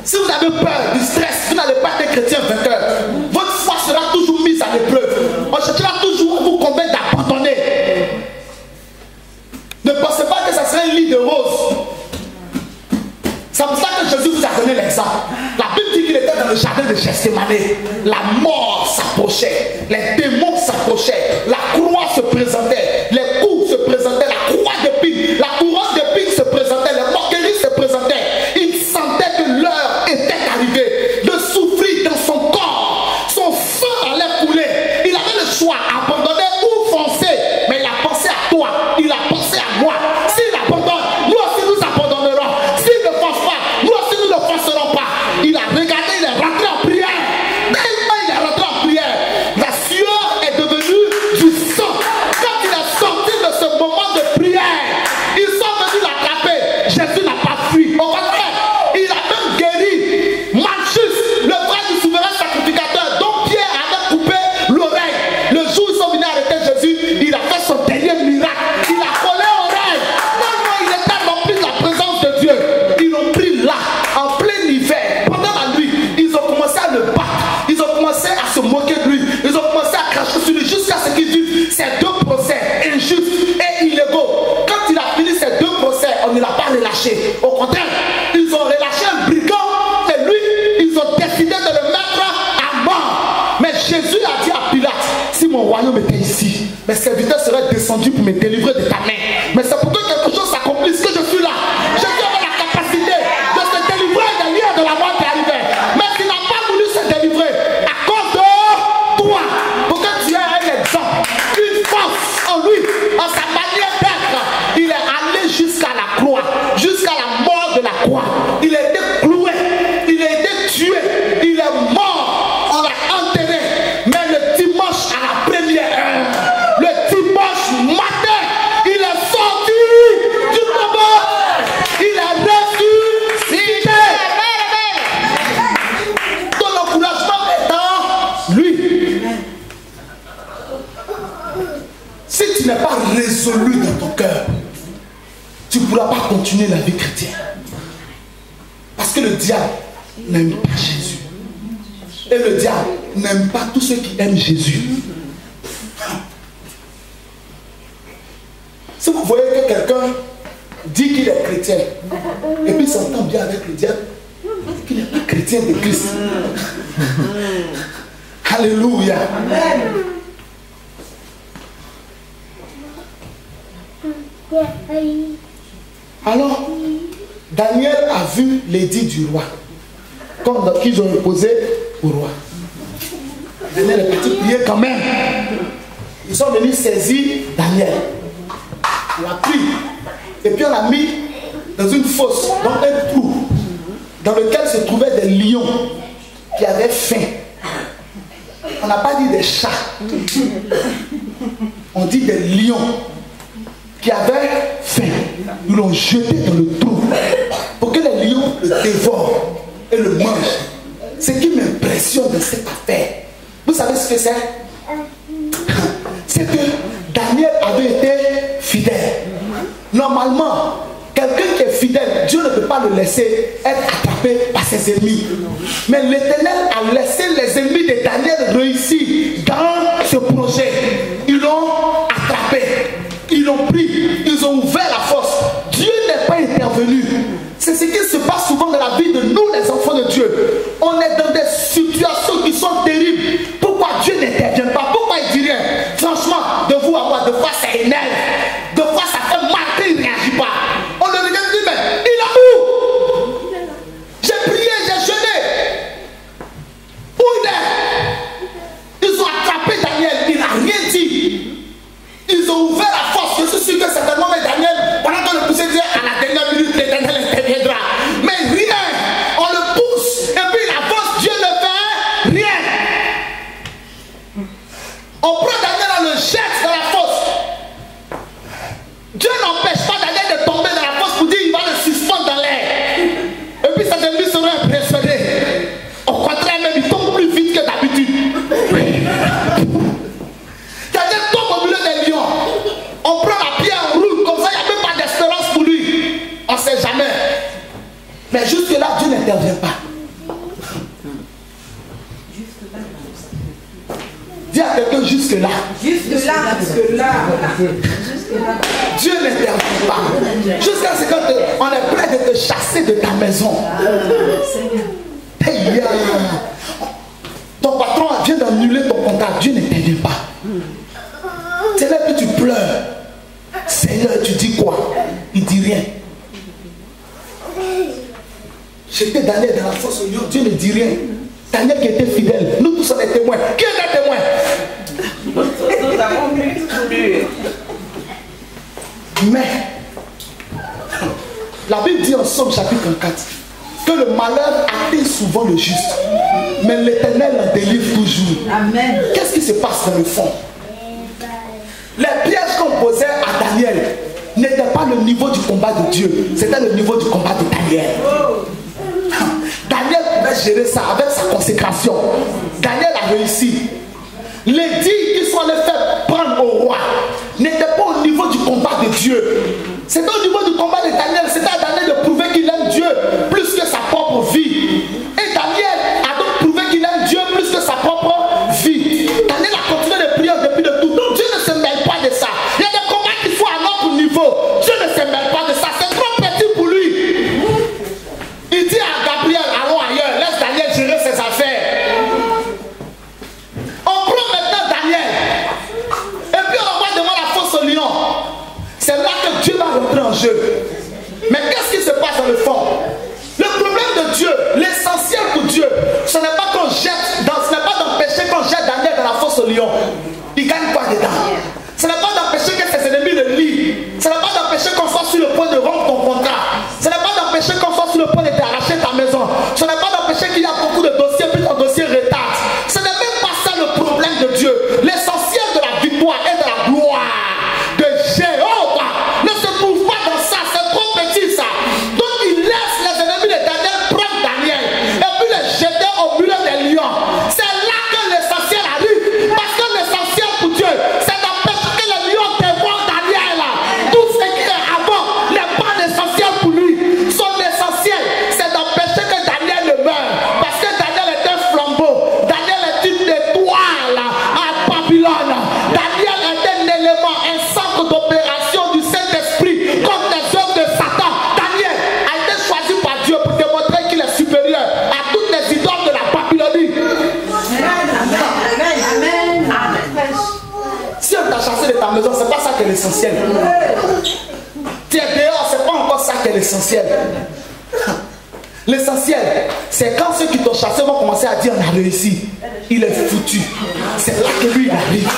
Si vous avez peur du stress, vous n'allez pas être un chrétien vainqueur. Votre foi sera toujours mise à l'épreuve. On cherchera toujours à vous convaincre d'abandonner. Ne pensez pas que ça serait un lit de roses. C'est pour ça que Jésus vous a donné l'exemple. La Bible dit qu'il était dans le jardin de Gethsémane. La mort s'approchait, les démons s'approchaient, la croix se présentait, les coups se présentaient, la croix d'épines, la couronne d'épines se présentait, les moqueries se présentaient. Il sentait que l'heure était arrivée de souffrir dans son corps. Son sang allait couler. Il avait le choix, abandonner ou foncer. Mais il a pensé à toi, il a pensé à moi. S'il abandonne, nous aussi nous abandonnerons. S'il ne fonce pas, nous aussi nous ne foncerons pas. Il a regardé, il est rentré en prière. Tellement il est rentré en prière, la sueur est devenue du sang. Quand il est sorti de ce moment de prière, ils sont venus l'attraper. Jésus n'a pas fui. Au contraire, il a même guéri Malchus, le frère du souverain sacrificateur, dont Pierre avait coupé l'oreille. Le jour où ils sont venus arrêter Jésus, il a fait son dernier miracle. Il a collé l'oreille. Tellement il était rempli de la présence de Dieu. Ils l'ont pris là, en plein hiver, pendant la nuit. Ils ont commencé à le battre. Ils ont commencé à se moquer de lui. Ils ont commencé à cracher sur lui jusqu'à ce qu'il vive ces deux procès injustes et illégaux. Quand il a fini ces deux procès, on ne l'a pas relâché. Au contraire, ils ont relâché un brigand et lui, ils ont décidé de le mettre à mort. Mais Jésus a dit à Pilate, si mon royaume était ici, mes serviteurs seraient descendus pour me délivrer de ta main. Mais c'est pour que quelque chose s'accomplisse que je suis là. Jésus avait la capacité de se délivrer des liens de la mort qui arrivait. Mais il n'a pas voulu se délivrer à cause de toi. Pour que tu aies un exemple, une force en lui, en sa manière d'être. Il est allé jusqu'à la croix, jusqu'à la mort de la croix. Il a été cloué, il a été tué, il est mort, on l'a enterré. Mais le dimanche à la première heure, n'es pas résolu dans ton cœur, tu ne pourras pas continuer la vie chrétienne. Parce que le diable n'aime pas Jésus. Et le diable n'aime pas tous ceux qui aiment Jésus. Si vous voyez que quelqu'un dit qu'il est chrétien et puis s'entend bien avec le diable, qu'il n'est pas chrétien de Christ. Alléluia. Amen. Alors, Daniel a vu l'édit du roi, comme qu'ils ont imposé au roi. Daniel est parti prier quand même. Ils sont venus saisir Daniel. On l'a pris. Et puis on l'a mis dans une fosse, dans un trou, dans lequel se trouvaient des lions qui avaient faim. On n'a pas dit des chats. On dit des lions qui avaient faim. Ils l'ont jeté dans le trou pour que les lions le dévorent et le mangent. Ce qui m'impressionne de cette affaire, vous savez ce que c'est? C'est que Daniel avait été fidèle. Normalement, quelqu'un qui est fidèle, Dieu ne peut pas le laisser être attrapé par ses ennemis. Mais l'Éternel a laissé les ennemis de Daniel réussir dans ce projet. Ils l'ont attrapé, ils l'ont pris, ils ont ouvert la fosse. Dieu n'est pas intervenu. C'est ce qui se passe souvent dans la vie de nous, les enfants de Dieu. On est dans des situations qui sont terribles. Pourquoi Dieu n'intervient pas? Pourquoi il dit rien? Franchement, de vous à moi, de fois ça énerve, de fois ça fait mal qu'il ne réagit pas. On le regarde et dit, mais il est où? J'ai prié, j'ai jeûné. Où il est? Ils ont attrapé Daniel, il n'a rien dit. Ils ont ouvert la force. Je suis sûr que certainement, mais Daniel, pendant que le poussé disait à la dernière minute, l'Éternel interviendra. Mais rien, on le pousse, et puis il avance, Dieu ne fait rien. On prend Daniel, on le jette dans la fosse. Dieu n'empêche pas Daniel de tomber dans la fosse pour dire il va le suspendre dans l'air. Et puis ses ennemis seront impressionnés. Au contraire, même il tombe plus vite que d'habitude. Daniel tombe au milieu des lions. On prend la pierre, on roule, comme ça il n'y a même pas d'espérance pour lui. On ne sait jamais. Mais jusque-là, Dieu n'intervient pas. Dis à quelqu'un jusque-là. Jusque-là, jusque-là. Dieu n'intervient pas. Jusqu'à ce qu'on est prêt de te chasser de ta maison. Hey, ton patron vient d'annuler ton contrat. Dieu n'intervient pas. C'est là que tu pleures. Seigneur, tu dis quoi? Il dit rien. J'étais Daniel dans la fosse au lion. Dieu ne dit rien. Daniel qui était fidèle. Nous tous sommes des témoins. Qui est un témoin? Nous avons vu. Mais la Bible dit en Somme chapitre 4 que le malheur atteint souvent le juste, mais l'Éternel en délivre toujours. Amen. Qu'est-ce qui se passe dans le fond? Les pièges qu'on posait à Daniel n'étaient pas le niveau du combat de Dieu, c'était le niveau du combat de Daniel. Daniel pouvait gérer ça avec sa consécration. Daniel a réussi. L'édit qu'ils sont allés faire prendre au roi n'était pas au niveau du combat de Dieu. C'était au niveau du combat de Daniel. C'était à Daniel de prouver qu'il aime Dieu plus que sa propre vie. Et Daniel a donc prouvé qu'il aime Dieu plus que sa propre vie. Daniel a continué de prier depuis de tout. Donc Dieu ne se mêle pas de ça. Il y a des combats qu'il faut à notre niveau. Dieu ne se mêle pas de ça. C'est trop petit pour lui. Il dit à Gabriel, allons ailleurs. Laisse Daniel gérer ses affaires. On prend maintenant Daniel. Et puis on l'envoie devant la fosse au lion. C'est là que Dieu va rentrer en jeu. Mais qu'est-ce qui se passe dans le fond? Le problème de Dieu, l'essentiel pour Dieu, ce n'est pas qu'on jette, ce n'est pas d'empêcher qu'on jette Daniel dans la fosse au lion. Il gagne quoi dedans? Ce n'est pas d'empêcher que ses ennemis le lient. Ce n'est pas d'empêcher qu'on soit sur le point de rompre ton contrat. Ce n'est pas d'empêcher qu'on soit sur le point de t'arracher ta maison. Ce n'est pas d'empêcher qu'il y a beaucoup de dossiers, puis ton dossier retarde. Ce n'est même pas ça le problème de Dieu. L'essentiel de la victoire et de la gloire de Jéhovah ne se trouve pas dans ça. C'est trop petit ça. Donc il laisse les ennemis de Daniel prendre Daniel et puis les jeter au milieu des lions. C'est là que l'essentiel arrive. Parce que l'essentiel pour Dieu, c'est d'empêcher que les lions te voient. de ta maison, c'est pas ça qui est l'essentiel. Tu es dehors, c'est pas encore ça qui est l'essentiel. L'essentiel, c'est quand ceux qui t'ont chassé vont commencer à dire on a réussi. Il est foutu. C'est là que lui il arrive.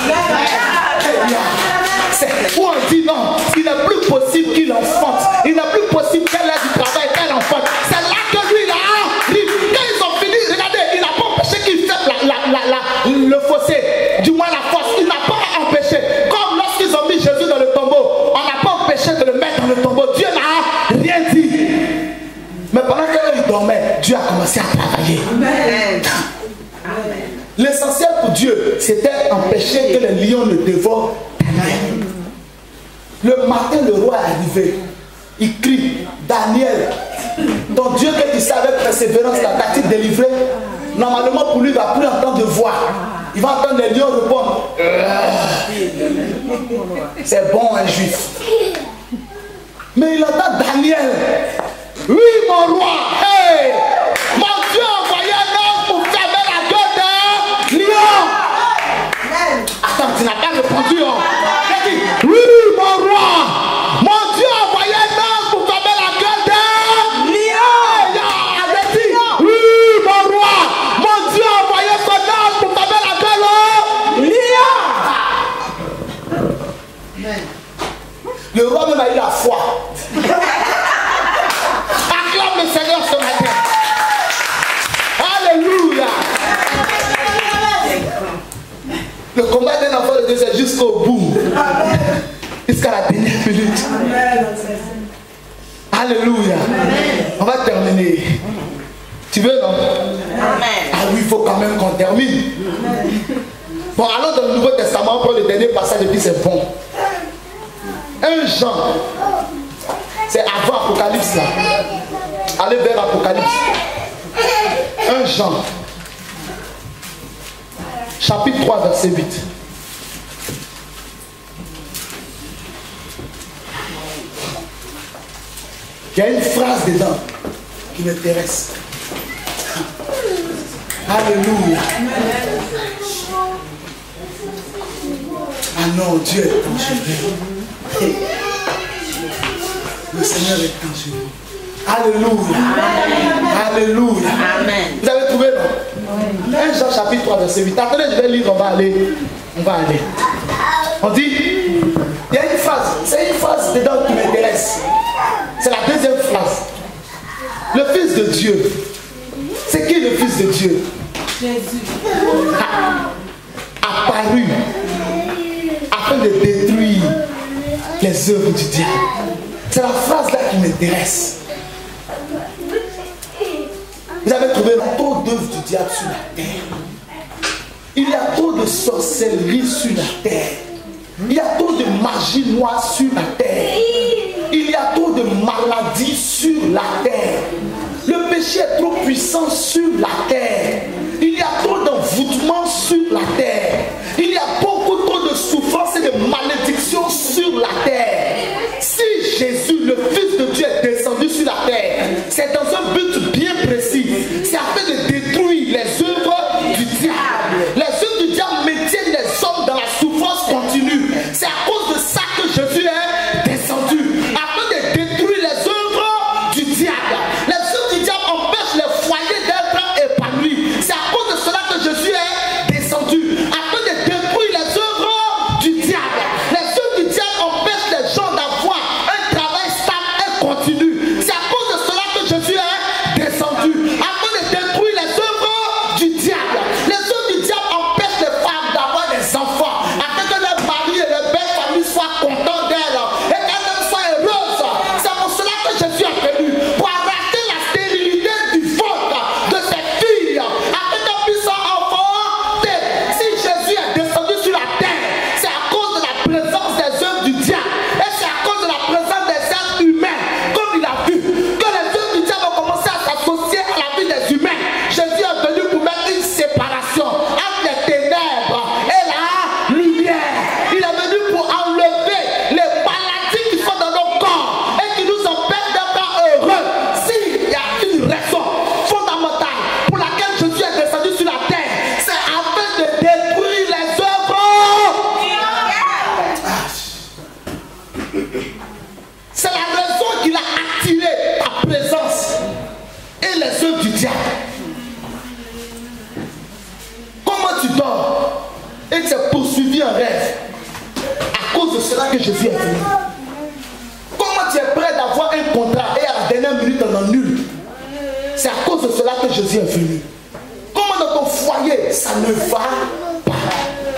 C'est où on dit non, il n'est plus possible qu'il enfante. Il n'est plus possible qu'elle ait du travail, qu'elle enfante. C'est là que lui il arrive. Quand ils ont fini, regardez, il n'a pas empêché qu'il fasse le fossé. Du moins la fosse. Il n'a pas empêché. Comme lorsqu'ils ont mis Jésus dans le tombeau, on n'a pas empêché de le mettre dans le tombeau. Dieu n'a rien dit. Mais pendant qu'il dormait, Dieu a commencé à travailler. L'essentiel pour Dieu, c'était empêcher que les lions ne dévorent Daniel. Le matin, le roi est arrivé. Il crie, Daniel, ton Dieu que tu sais avec persévérance, t'a-t-il délivré? Normalement, pour lui, il ne va plus entendre de voix. Il va entendre les lions répondre. C'est bon, un juif. Mais il entend Daniel. Oui, mon roi. Hey, mon Dieu a envoyé un homme pour fermer la gueule d'un lion. Attends, tu n'as pas répondu. Hein? Il a dit, oui, mon roi. Mon Dieu a envoyé un homme pour fermer la gueule d'un lion. Il a dit, oui, mon roi. Mon Dieu a envoyé son homme pour fermer la gueule d'un lion. Le roi même a eu la foi. Le Seigneur ce matin. Alléluia. Le combat d'un enfant de Dieu, c'est jusqu'au bout. Jusqu'à la dernière minute. Alléluia. On va terminer. Tu veux, non? Ah oui, il faut quand même qu'on termine. Bon, allons dans le Nouveau Testament pour le dernier passage et puis c'est bon. 1 Jean. C'est avant Apocalypse là. Allez vers Apocalypse. 1 Jean. Chapitre 3, verset 8. Il y a une phrase dedans qui m'intéresse. Alléluia. Ah non, Dieu est dangereux. Le Seigneur est dangereux. Alléluia. Alléluia. Amen. Vous avez trouvé, non? 1 Jean chapitre 3, verset 8. Attendez, je vais lire, on va aller. On dit, il y a une phrase, c'est une phrase dedans qui m'intéresse. C'est la deuxième phrase. Le Fils de Dieu. C'est qui le Fils de Dieu? Jésus. Apparu afin de détruire les œuvres du diable. C'est la phrase là qui m'intéresse. Vous avez trouvé trop d'œuvres du diable sur la terre. Il y a trop de sorcellerie sur la terre. Il y a trop de magie noire sur la terre. Il y a trop de maladies sur la terre. Le péché est trop puissant sur la terre. Il y a trop d'envoûtement sur la terre. Il y a beaucoup trop de souffrance et de malédictions sur la terre. Si Jésus, le Fils de Dieu, est descendu sur la terre, c'est dans un but bien précis. C'est afin de détruire les œuvres du diable. Les œuvres du diable maintiennent les hommes dans la souffrance continue. C'est à cause de ça que Jésus est descendu. Afin de détruire les œuvres du diable. Les œuvres du diable empêchent les foyers d'être épanouis. C'est à cause de cela que Jésus est descendu. poursuivi un rêve. À cause de cela que Jésus est venu. Comment tu es prêt d'avoir un contrat et à la dernière minute on annule? C'est à cause de cela que Jésus est venu. Comment dans ton foyer ça ne va pas?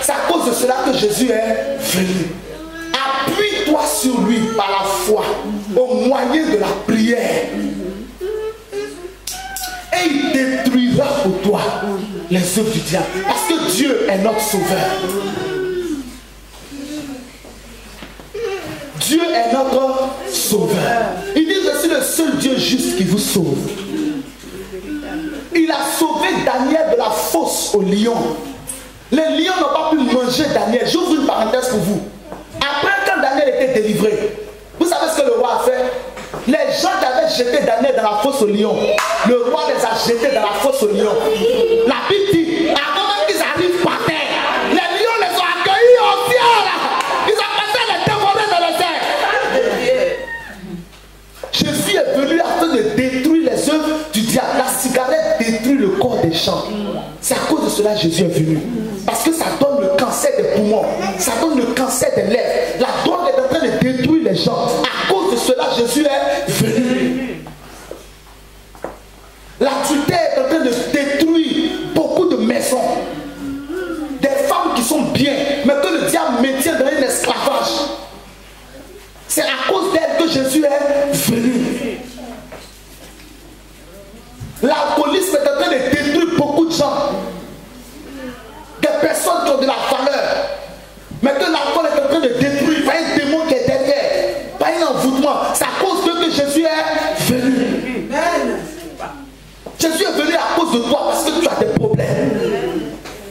C'est à cause de cela que Jésus est venu. Appuie-toi sur lui par la foi, au moyen de la prière. Et il détruira pour toi les œuvres du diable. Parce que Dieu est notre sauveur. Dieu est notre sauveur. Il dit, je suis le seul Dieu juste qui vous sauve. Il a sauvé Daniel de la fosse au lion. Les lions n'ont pas pu manger Daniel. J'ouvre une parenthèse pour vous. Après, quand Daniel était délivré, vous savez ce que le roi a fait? Les gens qui avaient jeté Daniel dans la fosse au lion, le roi les a jetés dans la fosse au lion. La Bible dit, avant même qu'ils arrivent par terre, les lions les ont accueillis au ciel. Ils ont passé les dévorer dans le ciel. Jésus est venu afin de détruire les œuvres du diable. La cigarette détruit le corps des gens. C'est à cause de cela que Jésus est venu. Parce que ça donne le cancer des poumons. Ça donne le cancer des lèvres. La drogue est en train de détruire les gens. À cause de cela, Jésus est venu. L'adultère est en train de détruire beaucoup de maisons. Des femmes qui sont bien, mais que le diable maintient dans un esclavage. C'est à cause d'elles que Jésus est venu. L'alcoolisme est en train de détruire beaucoup de gens. Des personnes qui ont de la valeur. Mais que l'alcool est en train de détruire par un démon qui est derrière. Par un envoûtement. C'est à cause d'eux que Jésus est venu. Jésus est venu à cause de toi parce que tu as des problèmes.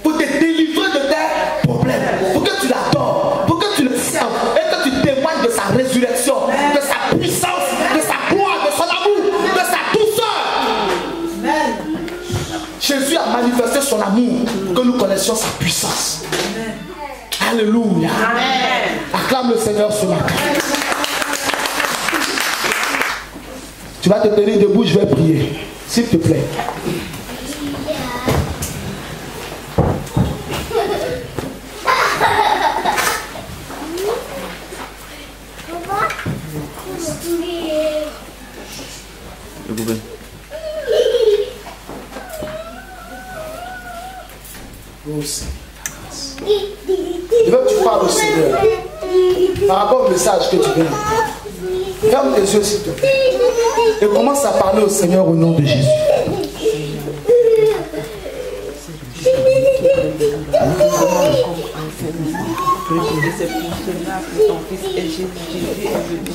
Pour te délivrer de tes problèmes. Pour que tu l'adores. Pour que tu le serves. Et que tu témoignes de sa résurrection. De sa puissance. De sa gloire. De son amour. De sa douceur. Jésus a manifesté son amour pour que nous connaissions sa puissance. Alléluia. Amen. Acclame le Seigneur ce matin. Tu vas te tenir debout, je vais prier. S'il te plaît. Je veux que tu parles au Seigneur par rapport au message que tu viens. Ferme les yeux s'il te plaît et commence à parler au Seigneur au nom de Jésus. C'est pour cela que ton fils est Jésus est venu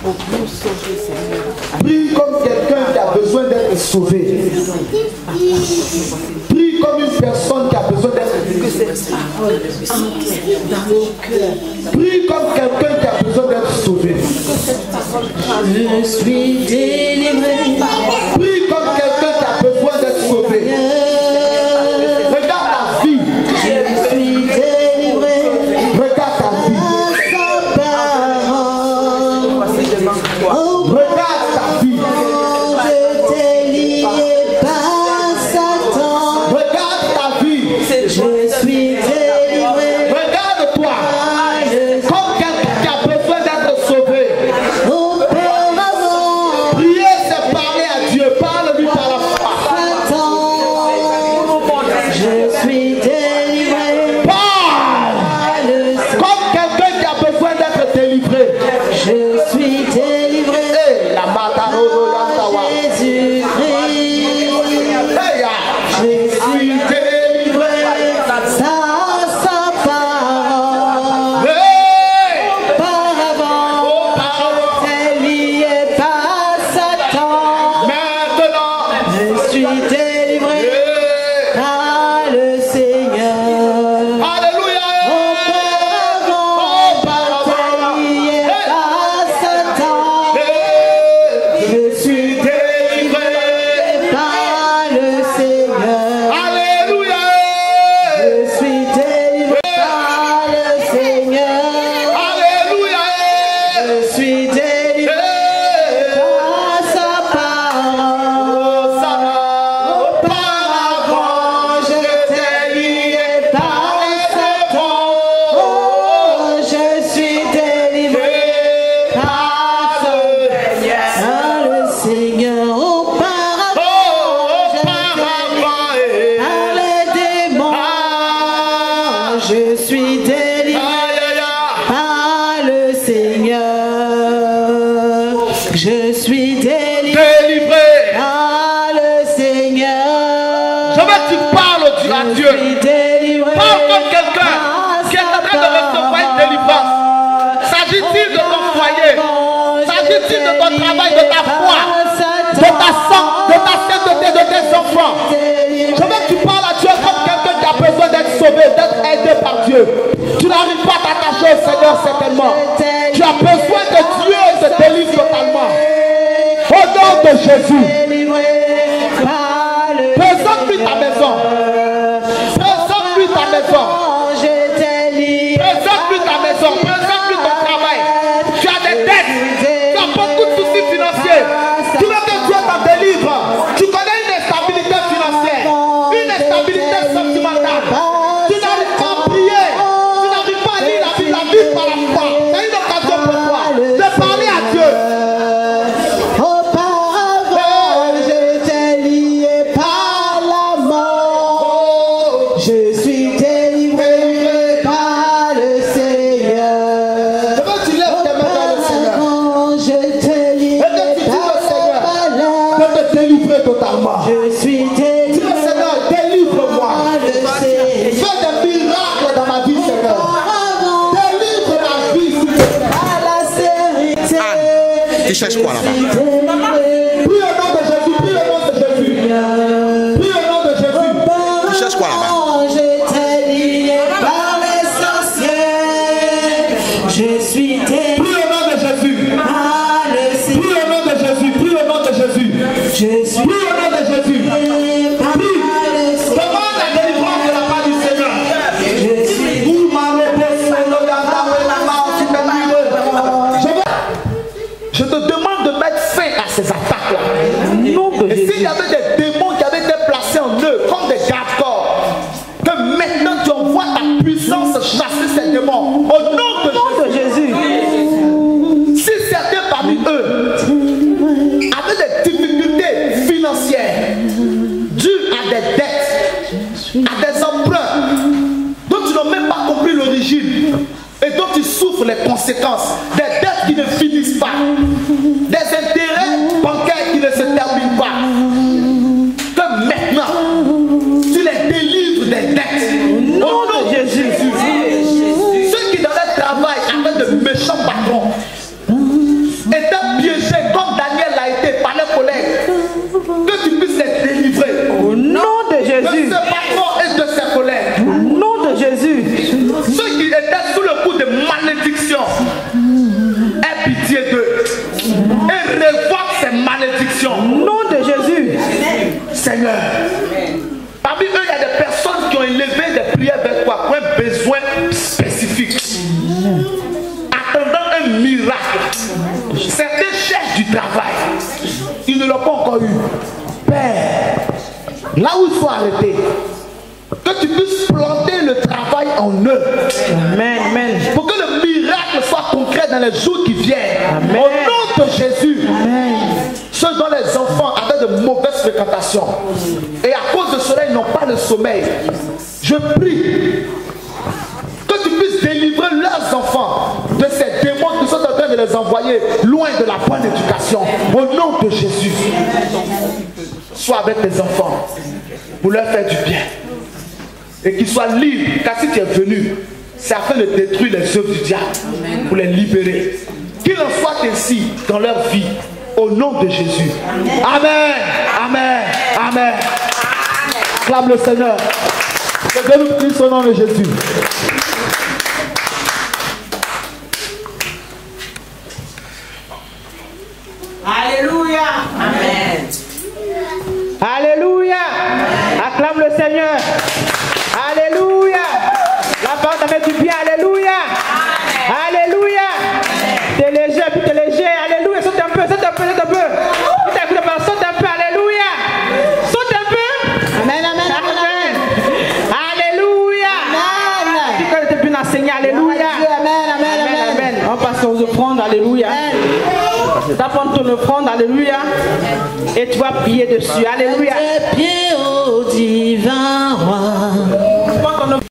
pour nous sauver, Seigneur. Prie comme quelqu'un qui a besoin d'être sauvé. Prie comme une personne qui a besoin d'être que cette parole entre dans nos cœurs. Prie comme quelqu'un qui a besoin d'être sauvé. Que cette parole je suis délivré. Prie comme quelqu'un qui a besoin d'être sauvé. Regarde ta vie. Je suis délivré. Regarde ta vie. Regarde ta vie. Je t'ai lié par Satan. Regarde ta vie. Je suis délivré. Regarde-toi. Comme quelqu'un qui a besoin d'être sauvé. Auparavant, Prier, c'est parler à Dieu. Je suis délivré par le Seigneur. Je suis délivré par le Seigneur. Je veux que tu parles à Dieu. Parle comme quelqu'un qui est en train de recevoir une délivrance. S'agit-il de ton foyer? S'agit-il de ton travail, de ta foi, de ta sainteté, de tes enfants? Je veux que tu parles à Dieu comme quelqu'un qui a besoin d'être sauvé, d'être aidé par Dieu. Tu n'arrives pas à t'attacher au Seigneur certainement. Tu as besoin que Dieu se délivre totalement. Au nom de Jésus. Présente-lui ta maison. Présente-lui ta maison. Présente-lui ta maison. Présente-lui ton travail. Tu as des dettes. Tu as beaucoup de soucis financiers. Tu veux que Dieu t'en délivre. Tu connais une instabilité financière, une instabilité sentimentale. Tu n'arrives pas à prier. Tu n'arrives pas à lire la Bible par la foi. C'est une occasion pour toi de parler à Dieu. Totalement. Je suis délivré. Seigneur, délivre-moi. Fais des miracles dans ma vie, Seigneur. Délivre ma vie, Seigneur. Tu cherches quoi là-bas? Prie au nom de Jésus, prie au nom de Jésus. Prie au nom de Jésus. Tu cherches quoi là-bas? J'étais lié par l'essentiel. Je suis délivré. Prie au nom de Jésus. Prie au nom de Jésus. Prie au nom de Jésus. Je suis Prie au nom de Jésus. Demande la délivrance de la part du Seigneur. Je te demande de mettre fin à ces attaques-là. Et s'il y avait des démons qui avaient été placés en eux, comme des garde-corps, que maintenant tu envoies ta puissance chasser ces démons. Au nom de Jésus. Si certains parmi eux avaient des difficultés financières dues à des dettes, à des emprunts dont tu n'as même pas compris l'origine et dont tu souffres les conséquences, des dettes qui ne finissent pas, des intérêts bancaires qui ne se terminent pas, que maintenant tu les délivres des dettes au nom de Jésus. Ceux qui dans leur travail avec de méchants patrons étaient piégés comme Daniel l'a été par les collègues, que tu puisses les délivrer Au nom de Jésus. de ce patron et de ses collègues. Au nom de Jésus. Ceux qui étaient sous le coup de malédiction, aie pitié d'eux et révoque ces malédictions. Au nom de Jésus. Seigneur, parmi eux, il y a des personnes qui ont élevé des prières vers toi pour un besoin spécifique, attendant un miracle. Certains cherchent du travail, ils ne l'ont pas encore eu. Père, là où ils sont arrêtés, que tu puisses planter le travail en eux. Amen. Amen. Pour que le miracle soit concret dans les jours qui viennent. Amen. Au nom de Jésus. Amen. Ceux dont les enfants avaient de mauvaises fréquentations et à cause de cela ils n'ont pas le sommeil, je prie que tu puisses délivrer leurs enfants de ces démons qui sont en train de les envoyer loin de la bonne éducation. Au nom de Jésus, sois avec tes enfants pour leur faire du bien et qu'ils soient libres, car si tu es venu, c'est afin de détruire les œuvres du diable, pour les libérer. Qu'il en soit ainsi dans leur vie, au nom de Jésus. Amen. Amen. Amen. Acclame le Seigneur. Que Dieu nous prie au nom de Jésus. Alléluia. Amen. Alléluia. Acclame le Seigneur. Alléluia. La parole t'a fait du bien. Alléluia. Alléluia. T'es léger, puis t'es léger. Alléluia. Saute un peu, saute un peu, saute un peu. Saute un peu, saute un peu. Alléluia. Saute un peu. Amen, amen, amen. Alléluia. Amen. Tu connais, t'es bien enseigné. Alléluia. Amen, amen, amen. Amen. On passe aux offrandes. Alléluia. T'apprends ton offrande. Alléluia. Et tu vas prier dessus. Alléluia. Tes pieds au divin roi.